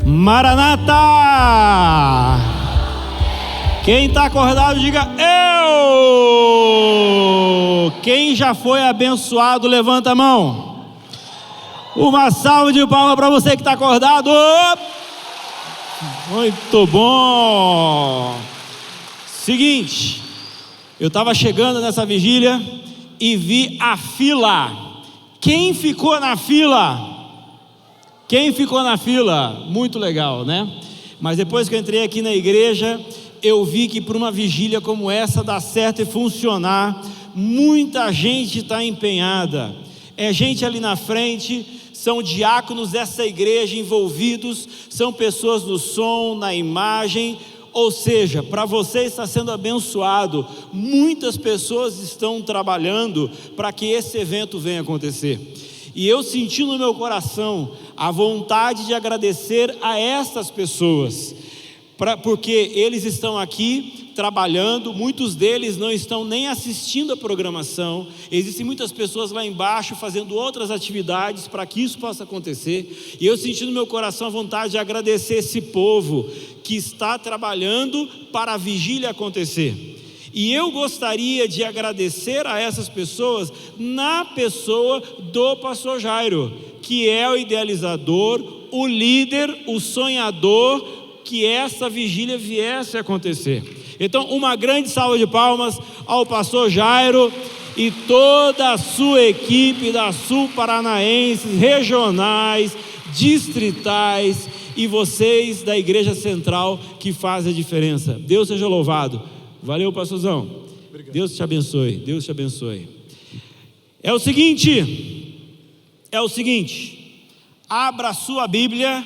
Maranata! Quem está acordado, diga eu! Quem já foi abençoado, levanta a mão. Uma salva de palmas para você que está acordado. Muito bom. Seguinte, eu estava chegando nessa vigília e vi a fila. Quem ficou na fila? Quem ficou na fila? Muito legal, né? Mas depois que eu entrei aqui na igreja, eu vi que para uma vigília como essa dar certo e funcionar, muita gente está empenhada. É gente ali na frente, são diáconos dessa igreja envolvidos, são pessoas no som, na imagem. Ou seja, para você está sendo abençoado. Muitas pessoas estão trabalhando para que esse evento venha acontecer. E eu senti no meu coração a vontade de agradecer a essas pessoas, porque eles estão aqui trabalhando, muitos deles não estão nem assistindo a programação, existem muitas pessoas lá embaixo fazendo outras atividades para que isso possa acontecer, e eu senti no meu coração a vontade de agradecer esse povo que está trabalhando para a vigília acontecer. E eu gostaria de agradecer a essas pessoas na pessoa do pastor Jairo, que é o idealizador, o líder, o sonhador, que essa vigília viesse a acontecer. Então, uma grande salva de palmas ao pastor Jairo e toda a sua equipe da Sul Paranaenses, regionais, distritais e vocês da Igreja Central que fazem a diferença. Deus seja louvado. Valeu, pastorzão. Obrigado. Deus te abençoe, Deus te abençoe. É o seguinte, abra a sua Bíblia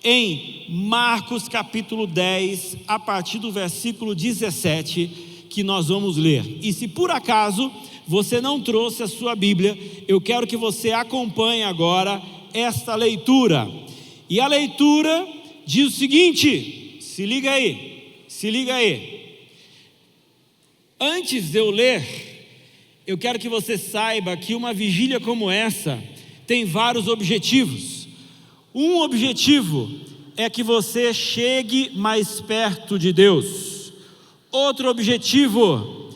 em Marcos capítulo 10, a partir do versículo 17, que nós vamos ler. E se por acaso você não trouxe a sua Bíblia, eu quero que você acompanhe agora esta leitura. E a leitura diz o seguinte, se liga aí. Antes de eu ler, eu quero que você saiba que uma vigília como essa tem vários objetivos. Um objetivo é que você chegue mais perto de Deus. Outro objetivo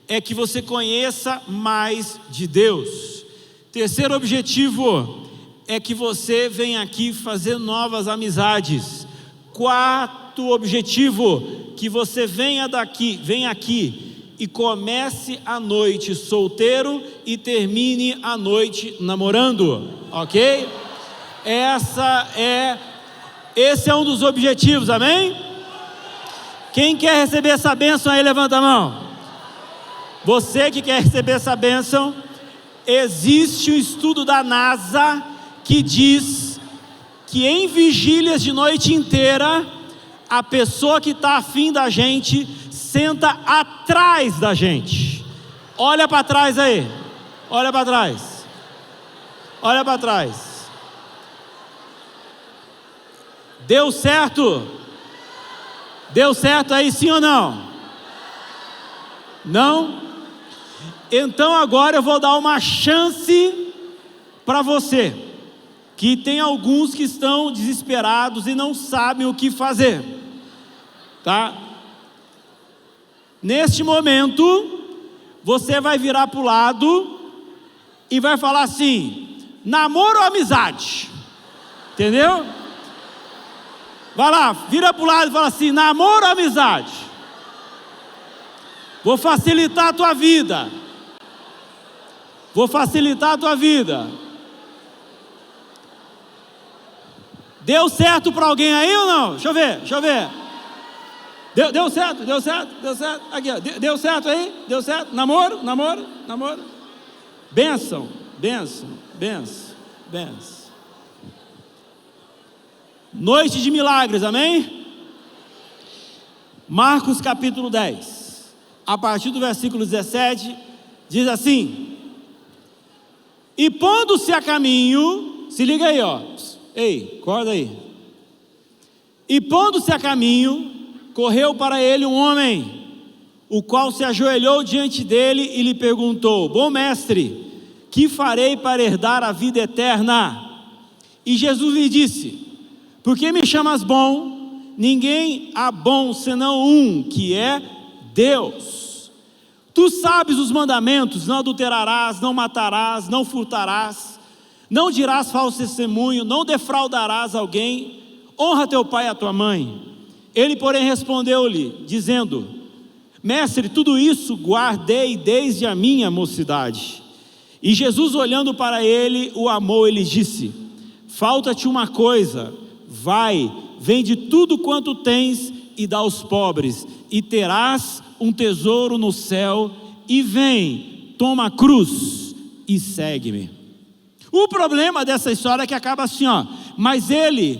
é que você conheça mais de Deus. Terceiro objetivo é que você venha aqui fazer novas amizades. Quarto objetivo, que você venha aqui e comece a noite solteiro e termine a noite namorando, ok? Esse é um dos objetivos, amém? Quem quer receber essa bênção aí, levanta a mão. Você que quer receber essa bênção, existe um estudo da NASA que diz que em vigílias de noite inteira, a pessoa que está afim da gente senta atrás da gente. Olha para trás aí. Olha para trás. Olha para trás. Deu certo? Deu certo aí, sim ou não? Não? Então agora eu vou dar uma chance para você, que tem alguns que estão desesperados e não sabem o que fazer, tá? Neste momento, você vai virar para o lado e vai falar assim: namoro ou amizade? Entendeu? Vai lá, vira para o lado e fala assim: namoro ou amizade? Vou facilitar a tua vida. Vou facilitar a tua vida. Deu certo para alguém aí ou não? Deixa eu ver. Deu certo. Aqui, ó. Deu certo aí? Deu certo? Namoro. Bênção. Noite de milagres, amém? Marcos capítulo 10, a partir do versículo 17, diz assim: e pondo-se a caminho, se liga aí, ó. Ei, acorda aí. E pondo-se a caminho, correu para ele um homem, o qual se ajoelhou diante dele e lhe perguntou: bom mestre, que farei para herdar a vida eterna? E Jesus lhe disse: Porque me chamas bom? Ninguém há bom senão um, que é Deus. Tu sabes os mandamentos: não adulterarás, não matarás, não furtarás, não dirás falso testemunho, não defraudarás alguém, honra teu pai e a tua mãe. Ele, porém, respondeu-lhe, dizendo: Mestre, tudo isso guardei desde a minha mocidade. E Jesus, olhando para ele, o amou e lhe disse: falta-te uma coisa, vai, vende tudo quanto tens e dá aos pobres, e terás um tesouro no céu, e vem, toma a cruz e segue-me. O problema dessa história é que acaba assim, mas ele,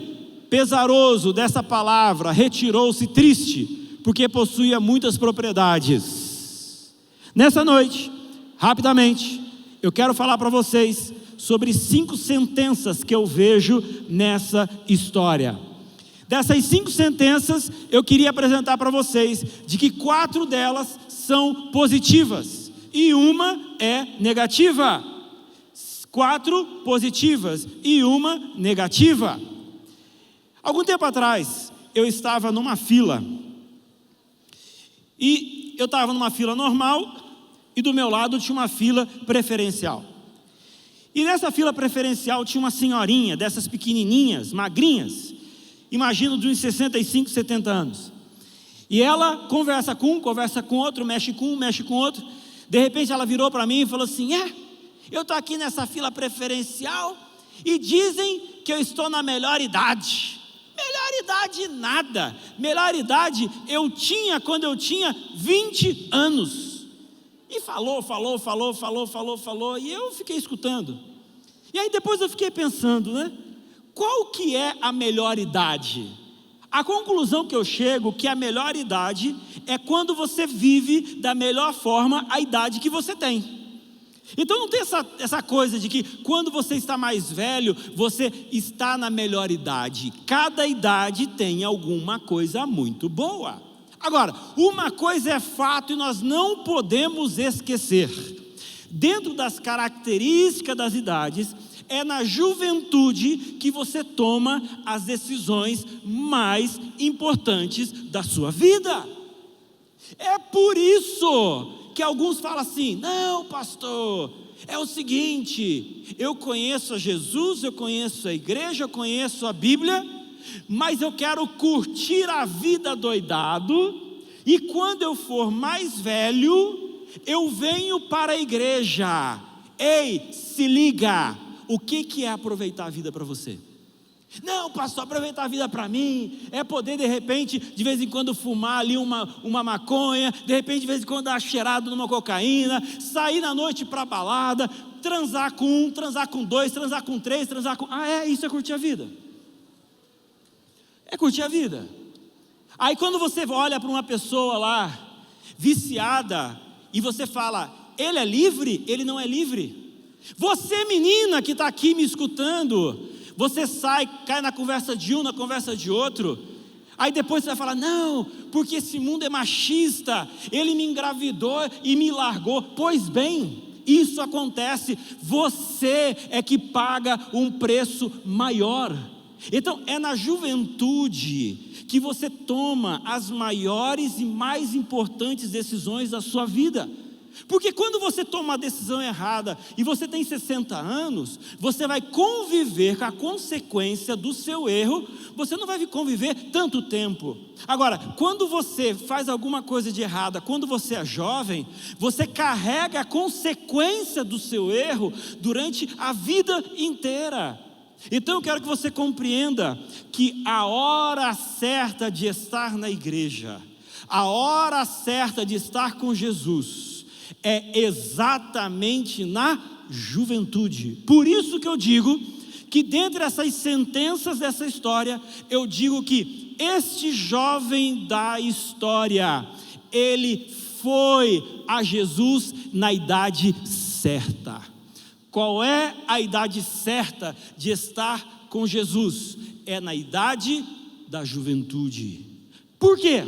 pesaroso dessa palavra, retirou-se triste, porque possuía muitas propriedades. Nessa noite, rapidamente, eu quero falar para vocês sobre 5 sentenças que eu vejo nessa história. Dessas 5 sentenças, eu queria apresentar para vocês de que 4 delas são positivas e uma é negativa. 4 positivas e uma negativa. Algum tempo atrás, eu estava numa fila, e eu estava numa fila normal, e do meu lado tinha uma fila preferencial. E nessa fila preferencial tinha uma senhorinha, dessas pequenininhas, magrinhas, imagino de uns 65, 70 anos. E ela conversa com um, conversa com outro, mexe com um, mexe com outro. De repente ela virou para mim e falou assim: eu estou aqui nessa fila preferencial e dizem que eu estou na melhor idade. Melhor idade nada. Melhor idade eu tinha quando eu tinha 20 anos. E falou, e eu fiquei escutando. E aí depois eu fiquei pensando, qual que é a melhor idade? A conclusão que eu chego que a melhor idade é quando você vive da melhor forma a idade que você tem. Então não tem essa coisa de que quando você está mais velho, você está na melhor idade. Cada idade tem alguma coisa muito boa. Agora, uma coisa é fato e nós não podemos esquecer: dentro das características das idades, é na juventude que você toma as decisões mais importantes da sua vida. É por isso que alguns falam assim: não, pastor, é o seguinte, eu conheço a Jesus, eu conheço a igreja, eu conheço a Bíblia, mas eu quero curtir a vida doidado, e quando eu for mais velho, eu venho para a igreja. Ei, se liga, o que é aproveitar a vida para você? Não, pastor, aproveitar a vida para mim é poder de repente, de vez em quando fumar ali uma maconha, de repente de vez em quando dar cheirado numa cocaína, sair na noite para balada, transar com um, transar com dois, transar com três, transar com... isso é curtir a vida. É curtir a vida. Aí quando você olha para uma pessoa lá, viciada, e você fala: ele é livre? Ele não é livre. Você, menina que está aqui me escutando, você sai, cai na conversa de um, na conversa de outro, aí depois você vai falar: não, porque esse mundo é machista, ele me engravidou e me largou. Pois bem, isso acontece, você é que paga um preço maior. Então é na juventude que você toma as maiores e mais importantes decisões da sua vida. Porque quando você toma uma decisão errada e você tem 60 anos, você vai conviver com a consequência do seu erro. Você não vai conviver tanto tempo. Agora, quando você faz alguma coisa de errada, quando você é jovem, você carrega a consequência do seu erro durante a vida inteira. Então eu quero que você compreenda que a hora certa de estar na igreja, a hora certa de estar com Jesus, é exatamente na juventude. Por isso que eu digo que dentre essas sentenças dessa história, eu digo que este jovem da história, ele foi a Jesus na idade certa. Qual é a idade certa de estar com Jesus? É na idade da juventude. Por quê?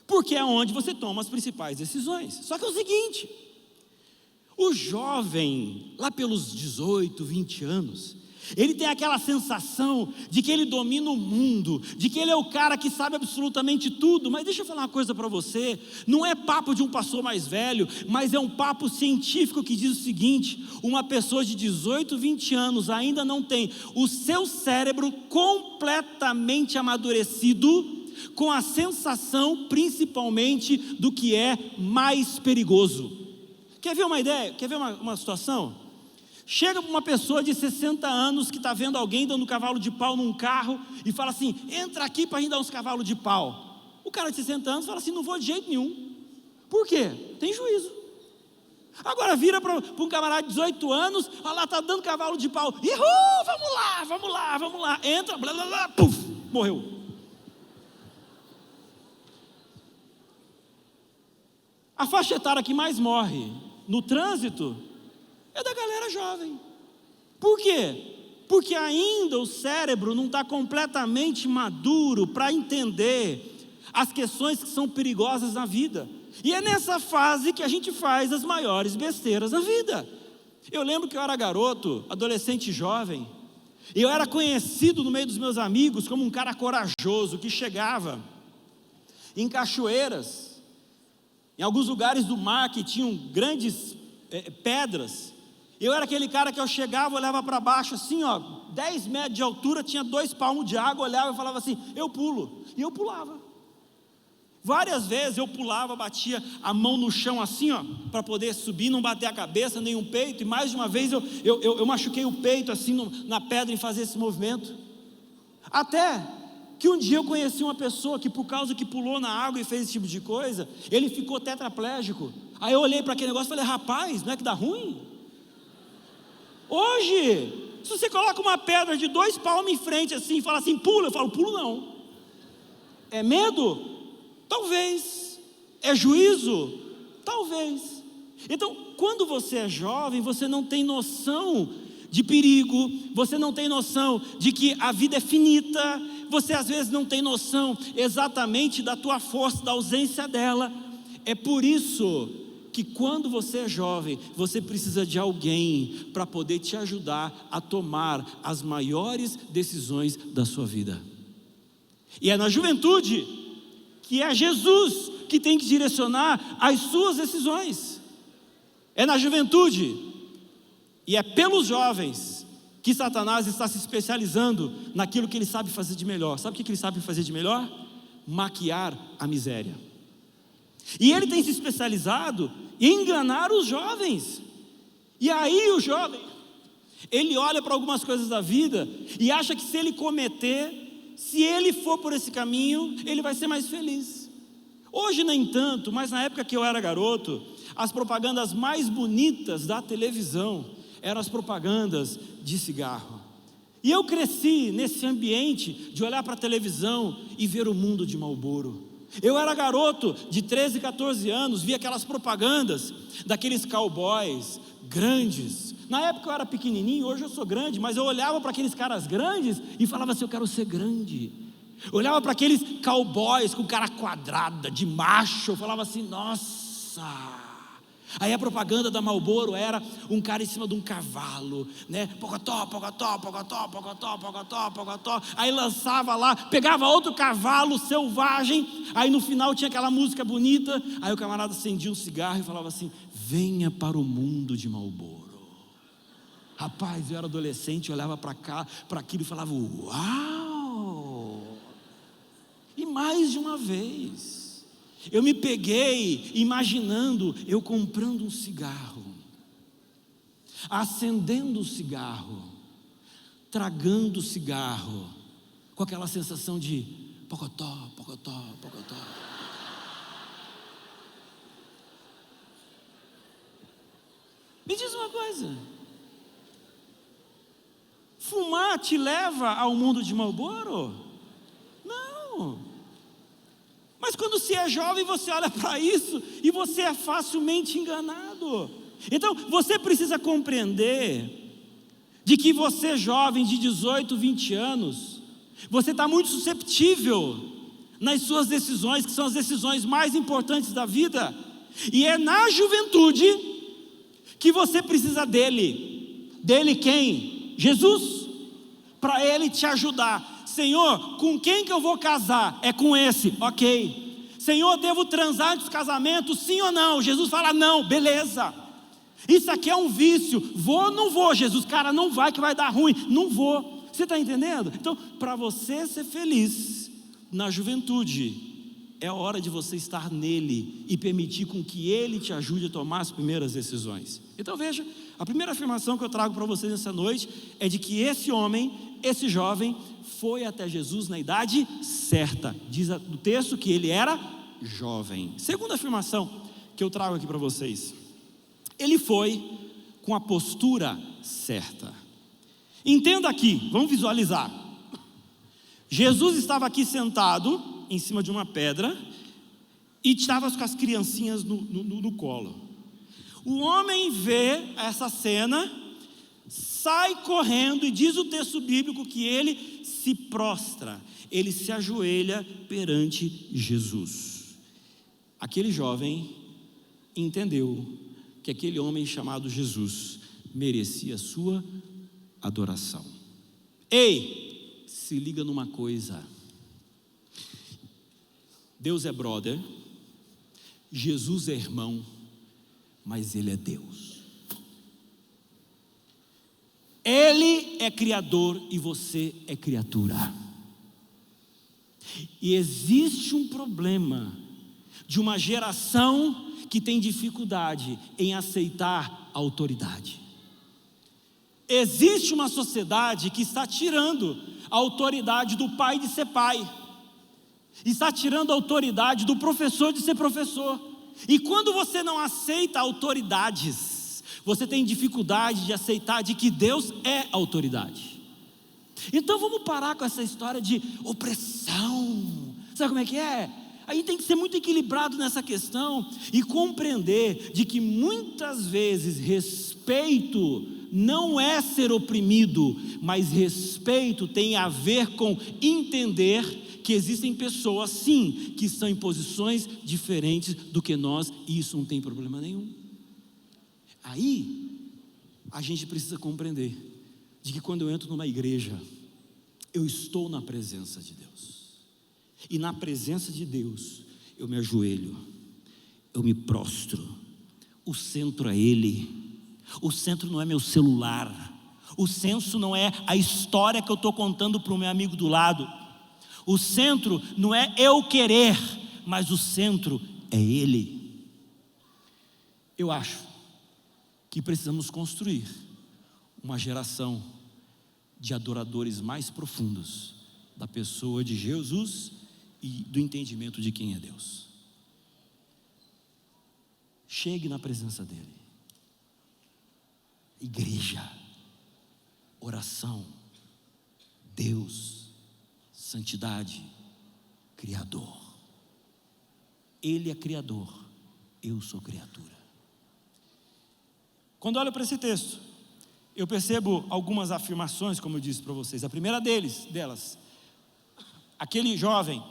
Porque é onde você toma as principais decisões. Só que é o seguinte: o jovem, lá pelos 18, 20 anos, Ele tem aquela sensação de que ele domina o mundo, de que ele é o cara que sabe absolutamente tudo. Mas deixa eu falar uma coisa para você, não é papo de um pastor mais velho, mas é um papo científico que diz o seguinte: uma pessoa de 18, 20 anos ainda não tem o seu cérebro completamente amadurecido, com a sensação principalmente do que é mais perigoso. Quer ver uma ideia? Quer ver uma situação? Chega uma pessoa de 60 anos que está vendo alguém dando cavalo de pau num carro e fala assim: entra aqui para a gente dar uns cavalos de pau. O cara de 60 anos fala assim: não vou de jeito nenhum. Por quê? Tem juízo. Agora vira para um camarada de 18 anos, olha lá, está dando cavalo de pau. Ihul, vamos lá, vamos lá, vamos lá. Entra, blá blá blá, puf, morreu. A faixa etária que mais morre no trânsito é da galera jovem. Por quê? Porque ainda o cérebro não está completamente maduro para entender as questões que são perigosas na vida. E é nessa fase que a gente faz as maiores besteiras na vida. Eu lembro que eu era garoto, adolescente jovem, e eu era conhecido no meio dos meus amigos como um cara corajoso, que chegava em cachoeiras, em alguns lugares do mar que tinham grandes pedras. Eu era aquele cara que eu chegava, olhava para baixo assim, 10 metros de altura, tinha 2 palmos de água, olhava e falava assim: eu pulo. E eu pulava. Várias vezes eu pulava, batia a mão no chão assim, para poder subir, não bater a cabeça, nem o peito. E mais de uma vez eu machuquei o peito assim na pedra em fazer esse movimento. Até que um dia eu conheci uma pessoa que, por causa que pulou na água e fez esse tipo de coisa, ele ficou tetraplégico. Aí eu olhei para aquele negócio e falei: rapaz, não é que dá ruim? Hoje, se você coloca uma pedra de 2 palmos em frente assim e fala assim: pula, eu falo: pulo não. É medo? Talvez. É juízo? Talvez. Então, quando você é jovem, você não tem noção de perigo, você não tem noção de que a vida é finita, você às vezes não tem noção exatamente da tua força, da ausência dela. É por isso que quando você é jovem, você precisa de alguém para poder te ajudar a tomar as maiores decisões da sua vida. E é na juventude que é Jesus que tem que direcionar as suas decisões. É na juventude e é pelos jovens que Satanás está se especializando naquilo que ele sabe fazer de melhor. Sabe o que ele sabe fazer de melhor? Maquiar a miséria. E ele tem se especializado em enganar os jovens. E aí o jovem, ele olha para algumas coisas da vida e acha que se ele se ele for por esse caminho, ele vai ser mais feliz. Hoje nem tanto, mas na época que eu era garoto, as propagandas mais bonitas da televisão eram as propagandas de cigarro. E eu cresci nesse ambiente de olhar para a televisão e ver o mundo de Marlboro. Eu era garoto de 13, 14 anos, via aquelas propagandas daqueles cowboys grandes. Na época eu era pequenininho, hoje eu sou grande, mas eu olhava para aqueles caras grandes e falava assim: eu quero ser grande. Eu olhava para aqueles cowboys com cara quadrada, de macho, eu falava assim: nossa. Aí a propaganda da Marlboro era um cara em cima de um cavalo, né? Pocotó, pocotó, pocotó, pocotó, pocotó, pocotó. Aí lançava lá, pegava outro cavalo selvagem. Aí no final tinha aquela música bonita. Aí o camarada acendia um cigarro e falava assim: venha para o mundo de Marlboro. Rapaz, eu era adolescente, eu olhava para cá, para aquilo e falava: uau! E mais de uma vez eu me peguei imaginando eu comprando um cigarro, acendendo o cigarro, tragando o cigarro, com aquela sensação de pocotó, pocotó, pocotó. Me diz uma coisa: fumar te leva ao mundo de Marlboro? Não. Mas quando você é jovem, você olha para isso e você é facilmente enganado. Então você precisa compreender de que você, jovem de 18, 20 anos, você está muito susceptível nas suas decisões, que são as decisões mais importantes da vida. E é na juventude que você precisa dele. Dele quem? Jesus. para Ele te ajudar. Senhor, com quem que eu vou casar? É com esse, ok. Senhor, devo transar antes do casamento? Sim ou não? Jesus fala não, beleza. Isso aqui é um vício, vou ou não vou? Jesus, cara, não vai que vai dar ruim, não vou. Você está entendendo? Então, para você ser feliz na juventude, é hora de você estar nele e permitir com que ele te ajude a tomar as primeiras decisões. Então veja, a primeira afirmação que eu trago para vocês nessa noite é de que esse homem, esse jovem, foi até Jesus na idade certa. Diz o texto que ele era jovem. Segunda afirmação que eu trago aqui para vocês: ele foi com a postura certa. Entenda aqui, vamos visualizar. Jesus estava aqui sentado em cima de uma pedra e estava com as criancinhas no colo. O homem vê essa cena, sai correndo e diz o texto bíblico que ele se prostra, ele se ajoelha perante Jesus. Aquele jovem entendeu que aquele homem chamado Jesus merecia sua adoração. Ei, se liga numa coisa: Deus é brother, Jesus é irmão, mas Ele é Deus. Ele é criador e você é criatura. E existe um problema de uma geração que tem dificuldade em aceitar a autoridade. Existe uma sociedade que está tirando a autoridade do pai de ser pai, está tirando a autoridade do professor de ser professor. E quando você não aceita autoridades, você tem dificuldade de aceitar de que Deus é autoridade. Então vamos parar com essa história de opressão. Sabe como é que é? A gente tem que ser muito equilibrado nessa questão e compreender de que muitas vezes respeito não é ser oprimido, mas respeito tem a ver com entender que existem pessoas, sim, que estão em posições diferentes do que nós, e isso não tem problema nenhum. Aí, a gente precisa compreender de que quando eu entro numa igreja, eu estou na presença de Deus, e na presença de Deus, eu me ajoelho, eu me prostro. O centro é Ele, o centro não é meu celular, o centro não é a história que eu estou contando para o meu amigo do lado. O centro não é eu querer, mas o centro é Ele. Eu acho que precisamos construir uma geração de adoradores mais profundos da pessoa de Jesus e do entendimento de quem é Deus. Chegue na presença dEle. Igreja, oração, Deus, santidade, Criador. Ele é Criador, eu sou criatura. Quando olho para esse texto, eu percebo algumas afirmações, como eu disse para vocês. A primeira delas, aquele jovem,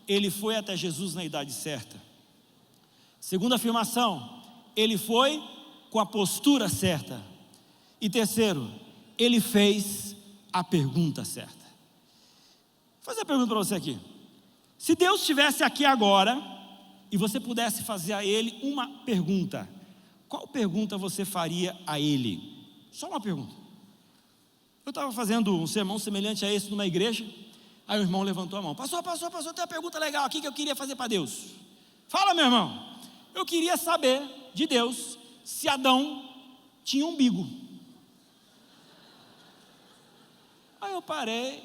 ele foi até Jesus na idade certa. Segunda afirmação, ele foi com a postura certa. E terceiro, ele fez a pergunta certa. Vou fazer a pergunta para você aqui: se Deus estivesse aqui agora e você pudesse fazer a Ele uma pergunta, qual pergunta você faria a Ele? Só uma pergunta. Eu estava fazendo um sermão semelhante a esse numa igreja. Aí o irmão levantou a mão: pastor, tem uma pergunta legal aqui que eu queria fazer para Deus. Fala, meu irmão. Eu queria saber de Deus se Adão tinha umbigo. Aí eu parei.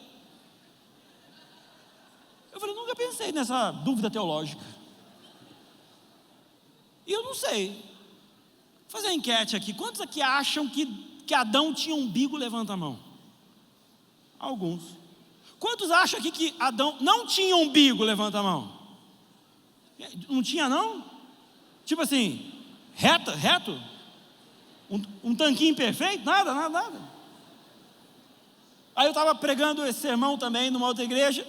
Eu falei, nunca pensei nessa dúvida teológica. E eu não sei. Vou fazer uma enquete aqui. Quantos aqui acham que Adão tinha umbigo? Levanta a mão. Alguns. Quantos acham aqui que Adão não tinha umbigo? Levanta a mão. Não tinha não? Tipo assim, reto? Um tanquinho perfeito? Nada. Aí eu estava pregando esse sermão também numa outra igreja.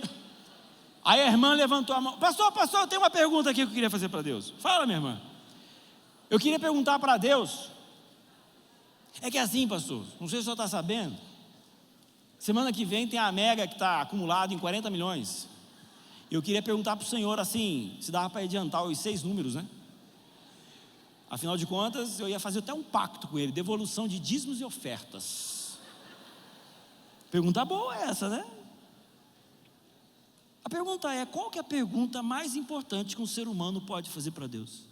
Aí a irmã levantou a mão: pastor, eu tenho uma pergunta aqui que eu queria fazer para Deus. Fala, minha irmã. Eu queria perguntar para Deus. É que assim, pastor, não sei se o senhor está sabendo, Semana que vem tem a Mega que está acumulada em 40 milhões. Eu queria perguntar para o Senhor assim, se dava para adiantar os 6 números, né? Afinal de contas, eu ia fazer até um pacto com ele, devolução de dízimos e ofertas. Pergunta boa essa, né? A pergunta é, qual que é a pergunta mais importante que um ser humano pode fazer para Deus?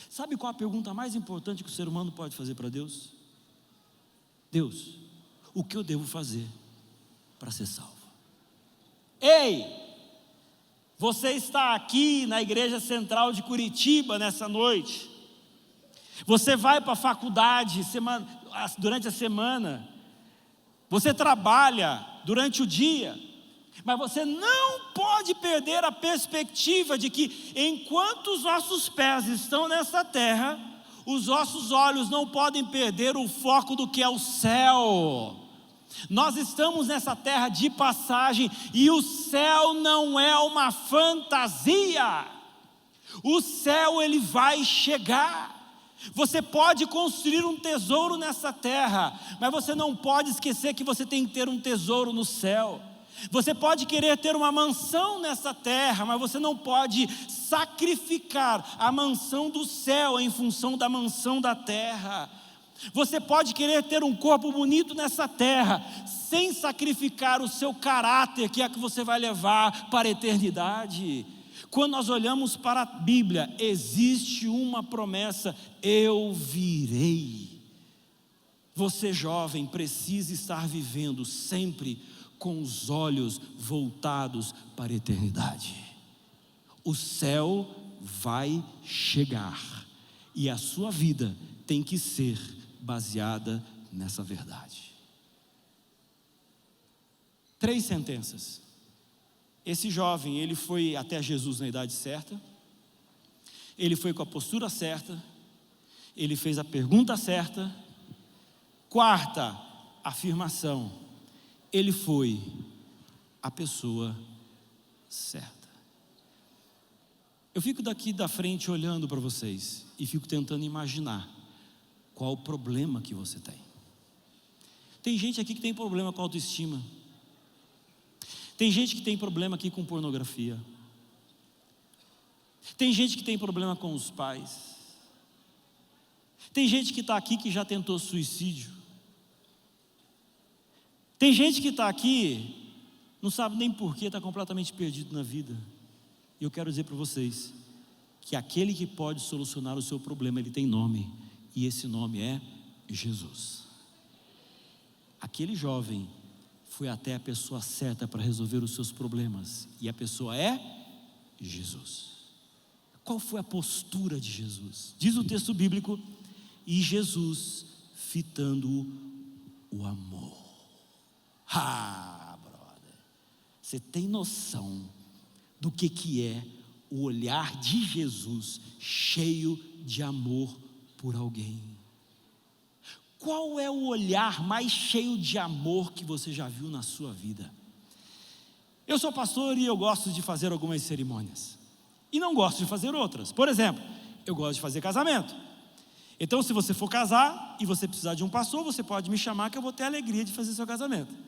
Sabe qual a pergunta mais importante que o ser humano pode fazer para Deus? Deus, o que eu devo fazer para ser salvo? Ei! Você está aqui na Igreja Central de Curitiba nessa noite. Você vai para a faculdade durante a semana. Você trabalha durante o dia. Mas você não pode perder a perspectiva de que enquanto os nossos pés estão nessa terra, os nossos olhos não podem perder o foco do que é o céu. Nós estamos nessa terra de passagem e o céu não é uma fantasia. O céu ele vai chegar. Você pode construir um tesouro nessa terra, mas você não pode esquecer que você tem que ter um tesouro no céu. Você pode querer ter uma mansão nessa terra, mas você não pode sacrificar a mansão do céu em função da mansão da terra. Você pode querer ter um corpo bonito nessa terra, sem sacrificar o seu caráter, que é que você vai levar para a eternidade. Quando nós olhamos para a Bíblia, existe uma promessa: eu virei. Você jovem precisa estar vivendo sempre com os olhos voltados para a eternidade. O céu vai chegar e a sua vida tem que ser baseada nessa verdade. 3 sentenças. Esse jovem, ele foi até Jesus na idade certa, ele foi com a postura certa, ele fez a pergunta certa. 4ª afirmação, ele foi a pessoa certa. Eu fico daqui da frente olhando para vocês e fico tentando imaginar qual o problema que você tem. Tem gente aqui que tem problema com autoestima. Tem gente que tem problema aqui com pornografia. Tem gente que tem problema com os pais. Tem gente que está aqui que já tentou suicídio. Tem gente que está aqui, não sabe nem porquê, está completamente perdido na vida. E eu quero dizer para vocês que aquele que pode solucionar o seu problema, ele tem nome, e esse nome é Jesus. Aquele jovem foi até a pessoa certa para resolver os seus problemas, e a pessoa é Jesus. Qual foi a postura de Jesus? Diz o texto bíblico, e Jesus fitando o amor. Brother, você tem noção do que é o olhar de Jesus cheio de amor por alguém? Qual é o olhar mais cheio de amor que você já viu na sua vida? Eu sou pastor e eu gosto de fazer algumas cerimônias e não gosto de fazer outras. Por exemplo, eu gosto de fazer casamento. Então, se você for casar e você precisar de um pastor, você pode me chamar que eu vou ter a alegria de fazer seu casamento.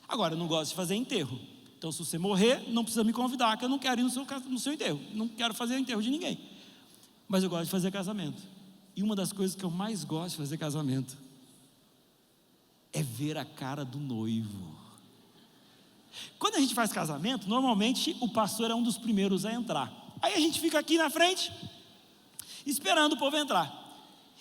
Agora, eu não gosto de fazer enterro. Então, se você morrer, não precisa me convidar, que eu não quero ir no seu enterro. Não quero fazer enterro de ninguém. Mas eu gosto de fazer casamento. E uma das coisas que eu mais gosto de fazer casamento é ver a cara do noivo. Quando a gente faz casamento, normalmente o pastor é um dos primeiros a entrar. Aí a gente fica aqui na frente, esperando o povo entrar.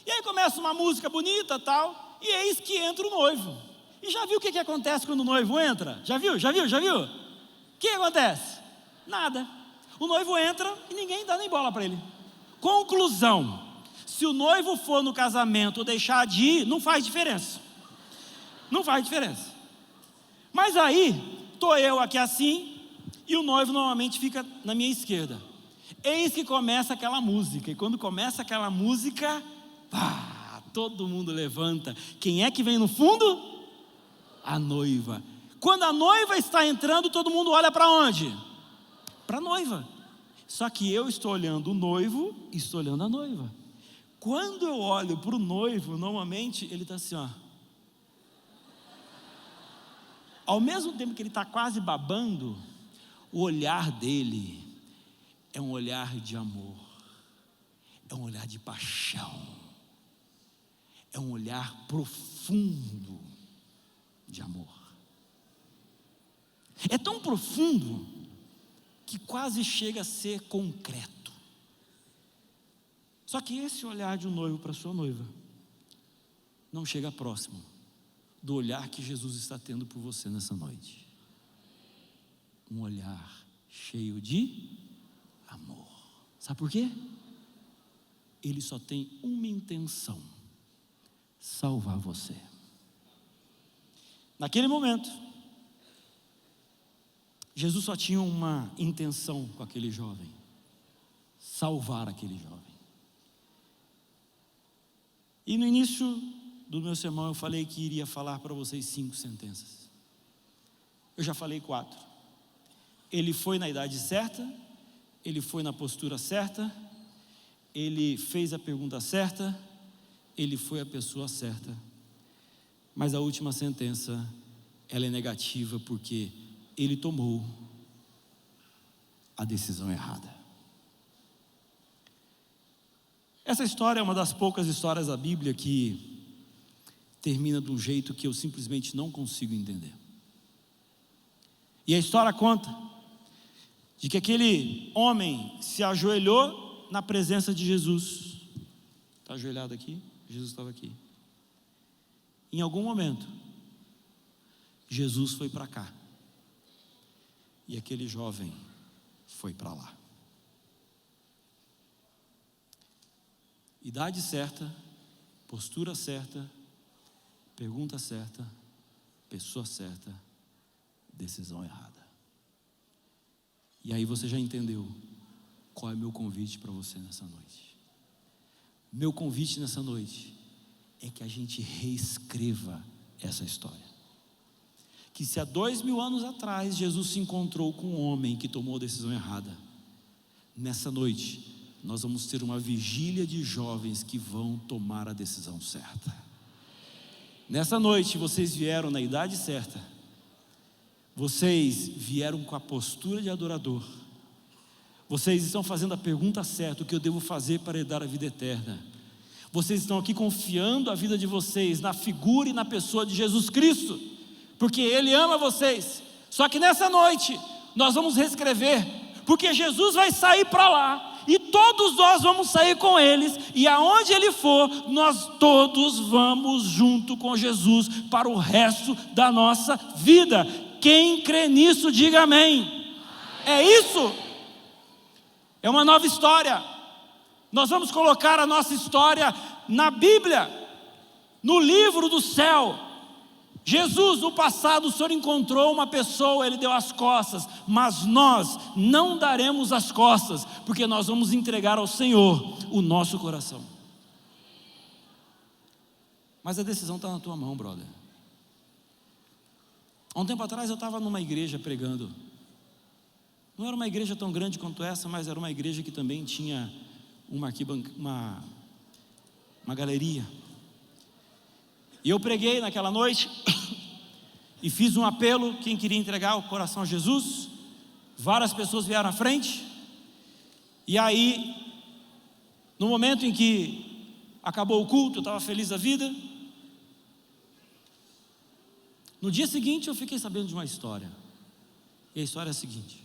E aí começa uma música bonita tal, e eis que entra o noivo. E já viu o que acontece quando o noivo entra? Já viu? O que acontece? Nada. O noivo entra e ninguém dá nem bola para ele. Conclusão: se o noivo for no casamento ou deixar de ir, não faz diferença. Não faz diferença. Mas aí, estou eu aqui assim, e o noivo normalmente fica na minha esquerda. Eis que começa aquela música, e quando começa aquela música, todo mundo levanta. Quem é que vem no fundo? A noiva. Quando a noiva está entrando, todo mundo olha para onde? Para a noiva. Só que eu estou olhando o noivo e estou olhando a noiva. Quando eu olho para o noivo, normalmente ele está assim, ó. Ao mesmo tempo que ele está quase babando, o olhar dele é um olhar de amor, é um olhar de paixão, é um olhar profundo de amor. É tão profundo que quase chega a ser concreto. Só que esse olhar de um noivo para sua noiva não chega próximo do olhar que Jesus está tendo por você nessa noite. Um olhar cheio de amor. Sabe por quê? Ele só tem uma intenção: salvar você. Naquele momento, Jesus só tinha uma intenção com aquele jovem: salvar aquele jovem. E no início do meu sermão eu falei que iria falar para vocês 5 sentenças. Eu já falei 4. Ele foi na idade certa, ele foi na postura certa, ele fez a pergunta certa, ele foi a pessoa certa. Mas a última sentença, ela é negativa, porque ele tomou a decisão errada. Essa história é uma das poucas histórias da Bíblia que termina de um jeito que eu simplesmente não consigo entender. E a história conta de que aquele homem se ajoelhou na presença de Jesus. Está ajoelhado aqui? Jesus estava aqui. Em algum momento, Jesus foi para cá e aquele jovem foi para lá. Idade certa, postura certa, pergunta certa, pessoa certa, decisão errada. E aí você já entendeu qual é o meu convite para você nessa noite. Meu convite nessa noite é que a gente reescreva essa história. Que se há 2000 anos atrás Jesus se encontrou com um homem que tomou a decisão errada, nessa noite nós vamos ter uma vigília de jovens que vão tomar a decisão certa. Nessa noite vocês vieram na idade certa, vocês vieram com a postura de adorador, vocês estão fazendo a pergunta certa: o que eu devo fazer para herdar a vida eterna? Vocês estão aqui confiando a vida de vocês na figura e na pessoa de Jesus Cristo, porque Ele ama vocês. Só que nessa noite nós vamos reescrever, porque Jesus vai sair para lá, e todos nós vamos sair com eles, e aonde ele for, nós todos vamos junto com Jesus para o resto da nossa vida. Quem crê nisso, diga amém. É isso. É uma nova história. Nós vamos colocar a nossa história na Bíblia, no livro do céu. Jesus, no passado, o Senhor encontrou uma pessoa, Ele deu as costas, mas nós não daremos as costas, porque nós vamos entregar ao Senhor o nosso coração. Mas a decisão está na tua mão, brother. Há um tempo atrás eu estava numa igreja pregando. Não era uma igreja tão grande quanto essa, mas era uma igreja que também tinha uma galeria. E eu preguei naquela noite e fiz um apelo: quem queria entregar o coração a Jesus. Várias pessoas vieram à frente. E aí, no momento em que acabou o culto, eu estava feliz da vida. No dia seguinte eu fiquei sabendo de uma história. E a história é a seguinte: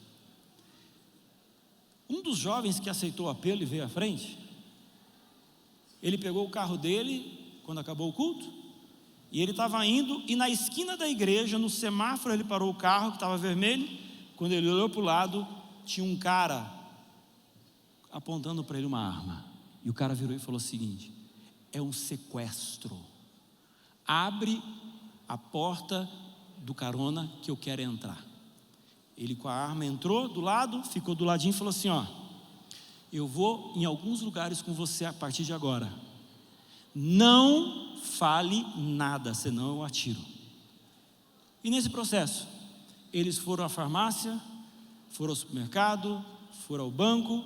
um dos jovens que aceitou o apelo e veio à frente, ele pegou o carro dele quando acabou o culto, e ele estava indo, e na esquina da igreja, no semáforo, ele parou o carro que estava vermelho. Quando ele olhou para o lado, tinha um cara apontando para ele uma arma. E o cara virou e falou o seguinte: é um sequestro, abre a porta do carona que eu quero entrar. Ele com a arma entrou do lado, ficou do ladinho e falou assim: ó, eu vou em alguns lugares com você a partir de agora, não fale nada, senão eu atiro. E nesse processo, eles foram à farmácia, foram ao supermercado, foram ao banco,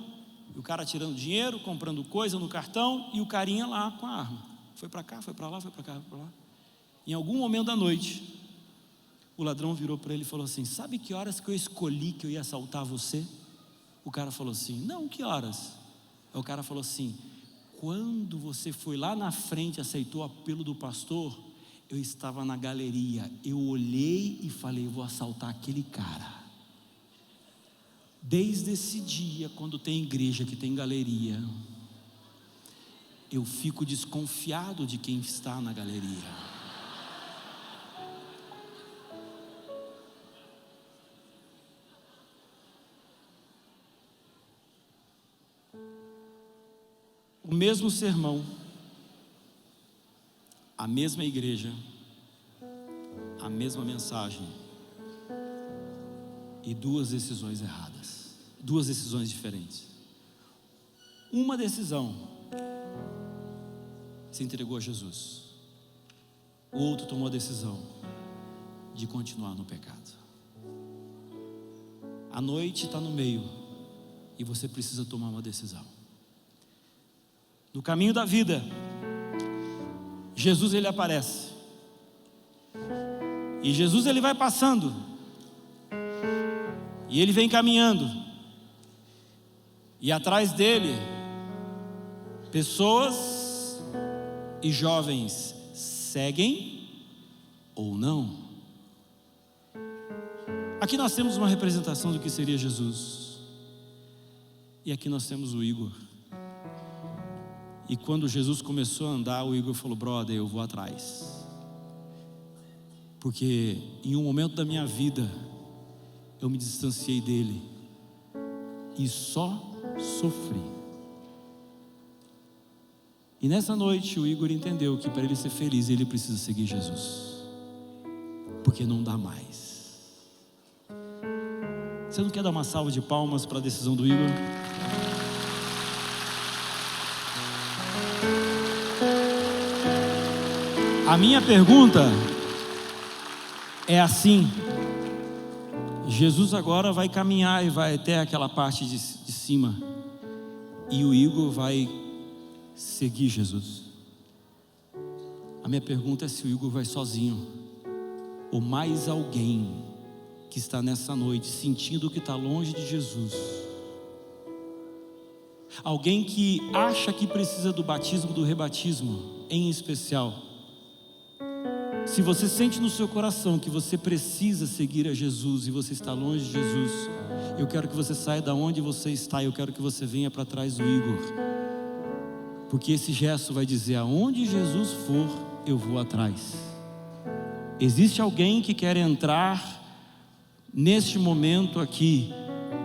e o cara tirando dinheiro, comprando coisa no cartão, e o carinha lá com a arma. Foi para cá, foi para lá, foi para cá, foi para lá. Em algum momento da noite, O ladrão virou para ele e falou assim: sabe que horas que eu escolhi que eu ia assaltar você? O cara falou assim: não, que horas? Aí o cara falou assim: quando você foi lá na frente, aceitou o apelo do pastor, eu estava na galeria, eu olhei e falei: eu vou assaltar aquele cara. Desde esse dia, quando tem igreja que tem galeria, eu fico desconfiado de quem está na galeria. O mesmo sermão, a mesma igreja, a mesma mensagem e duas decisões erradas, duas decisões diferentes. Uma decisão se entregou a Jesus, o outro tomou a decisão de continuar no pecado. A noite está no meio e você precisa tomar uma decisão. No caminho da vida, Jesus ele aparece, e Jesus ele vai passando, e ele vem caminhando, e atrás dele, pessoas e jovens seguem ou não. Aqui nós temos uma representação do que seria Jesus, e aqui nós temos o Igor. E quando Jesus começou a andar, o Igor falou: brother, eu vou atrás, porque em um momento da minha vida eu me distanciei dele e só sofri. E nessa noite o Igor entendeu que para ele ser feliz ele precisa seguir Jesus, porque não dá mais. Você não quer dar uma salva de palmas para a decisão do Igor? A minha pergunta é assim: Jesus agora vai caminhar e vai até aquela parte de cima, e o Igor vai seguir Jesus. A minha pergunta é se o Igor vai sozinho, ou mais alguém que está nessa noite sentindo que está longe de Jesus, alguém que acha que precisa do batismo, do rebatismo em especial. Se você sente no seu coração que você precisa seguir a Jesus e você está longe de Jesus, eu quero que você saia da onde você está, eu quero que você venha para trás do Igor, porque esse gesto vai dizer: aonde Jesus for, eu vou atrás. Existe alguém que quer entrar neste momento aqui,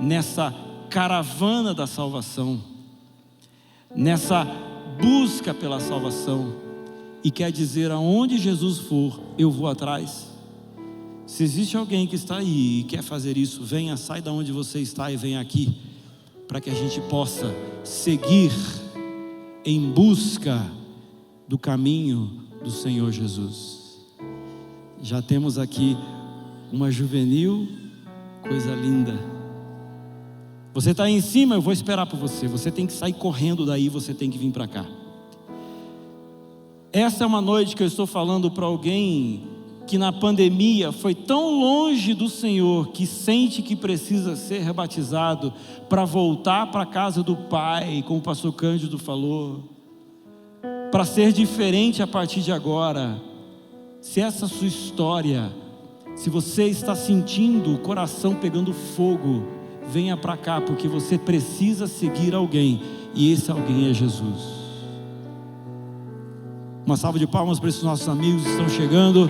nessa caravana da salvação, nessa busca pela salvação, e quer dizer: aonde Jesus for, eu vou atrás? Se existe alguém que está aí e quer fazer isso, venha, sai da onde você está e venha aqui, para que a gente possa seguir em busca do caminho do Senhor Jesus. Já temos aqui uma juvenil, coisa linda. Você está aí em cima, eu vou esperar por você. Você tem que sair correndo daí, você tem que vir para cá. Essa é uma noite que eu estou falando para alguém que na pandemia foi tão longe do Senhor, que sente que precisa ser rebatizado para voltar para a casa do Pai, como o pastor Cândido falou, para ser diferente a partir de agora. Se essa é a sua história, se você está sentindo o coração pegando fogo, venha para cá, porque você precisa seguir alguém, e esse alguém é Jesus. Uma salva de palmas para esses nossos amigos que estão chegando.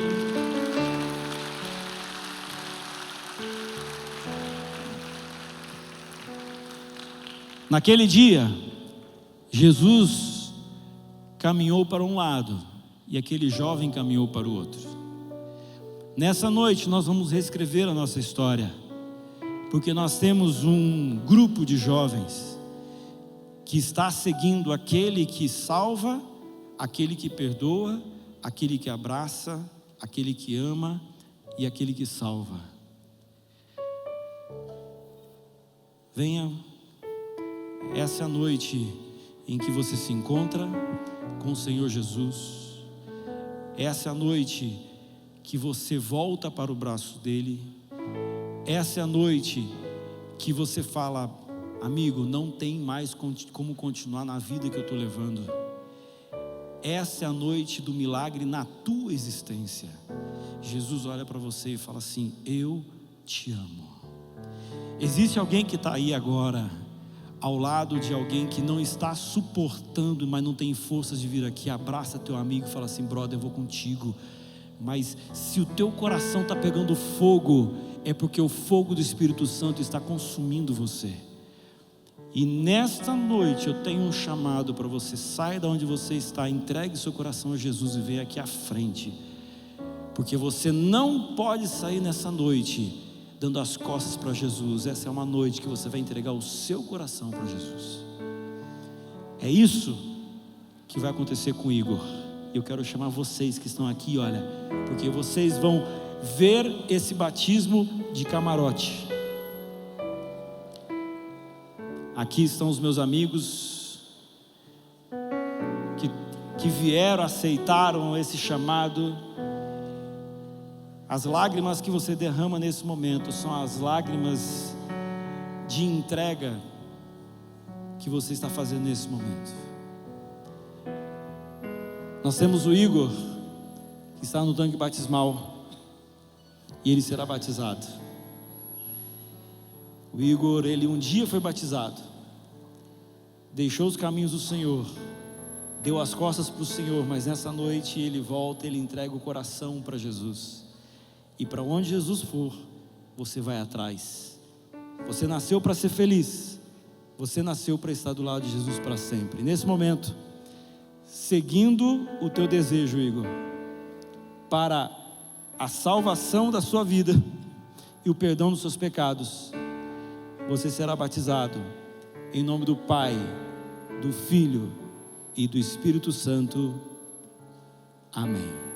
Naquele dia, Jesus caminhou para um lado e aquele jovem caminhou para o outro. Nessa noite nós vamos reescrever a nossa história, porque nós temos um grupo de jovens que está seguindo aquele que salva, aquele que perdoa, aquele que abraça, aquele que ama e aquele que salva. Venha, essa é a noite em que você se encontra com o Senhor Jesus. Essa é a noite que você volta para o braço dele. Essa é a noite que você fala: amigo, não tem mais como continuar na vida que eu estou levando. Essa é a noite do milagre na tua existência. Jesus olha para você e fala assim: eu te amo. Existe alguém que está aí agora, ao lado de alguém que não está suportando, mas não tem forças de vir aqui. Abraça teu amigo e fala assim: brother, eu vou contigo. Mas se o teu coração está pegando fogo, é porque o fogo do Espírito Santo está consumindo você. E nesta noite eu tenho um chamado para você: saia de onde você está, entregue seu coração a Jesus e venha aqui à frente, porque você não pode sair nessa noite dando as costas para Jesus. Essa é uma noite que você vai entregar o seu coração para Jesus. É isso que vai acontecer com o Igor. Eu quero chamar vocês que estão aqui, olha, porque vocês vão ver esse batismo de camarote. Aqui estão os meus amigos que vieram, aceitaram esse chamado. As lágrimas que você derrama nesse momento são as lágrimas de entrega que você está fazendo nesse momento. Nós temos o Igor, que está no tanque batismal, e ele será batizado. O Igor, ele um dia foi batizado, deixou os caminhos do Senhor, deu as costas para o Senhor, mas nessa noite ele volta, ele entrega o coração para Jesus. E para onde Jesus for, você vai atrás. Você nasceu para ser feliz, você nasceu para estar do lado de Jesus para sempre. Nesse momento, seguindo o teu desejo, Igor, para a salvação da sua vida e o perdão dos seus pecados, você será batizado em nome do Pai, do Filho e do Espírito Santo. Amém.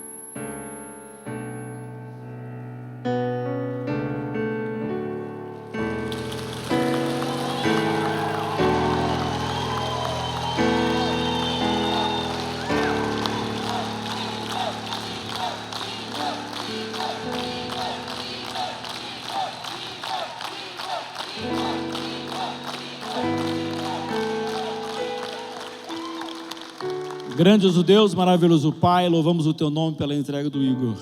Grandioso Deus, maravilhoso Pai, louvamos o Teu nome pela entrega do Igor.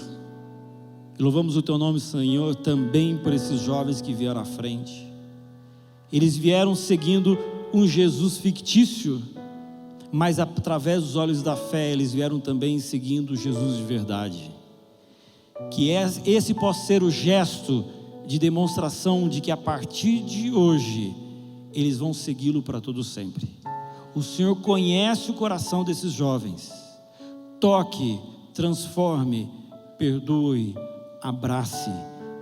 Louvamos o Teu nome, Senhor, também por esses jovens que vieram à frente. Eles vieram seguindo um Jesus fictício, mas através dos olhos da fé, eles vieram também seguindo Jesus de verdade. Que esse possa ser o gesto de demonstração de que a partir de hoje, eles vão segui-lo para todo sempre. O Senhor conhece o coração desses jovens. Toque, transforme, perdoe, abrace,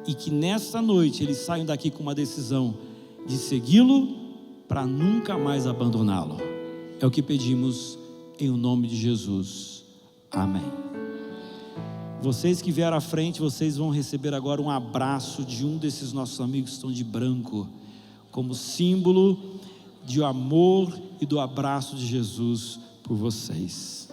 e que nesta noite eles saiam daqui com uma decisão de segui-lo para nunca mais abandoná-lo. É o que pedimos em o nome de Jesus. Amém. Vocês que vieram à frente, vocês vão receber agora um abraço de um desses nossos amigos que estão de branco, como símbolo de amor e do abraço de Jesus por vocês.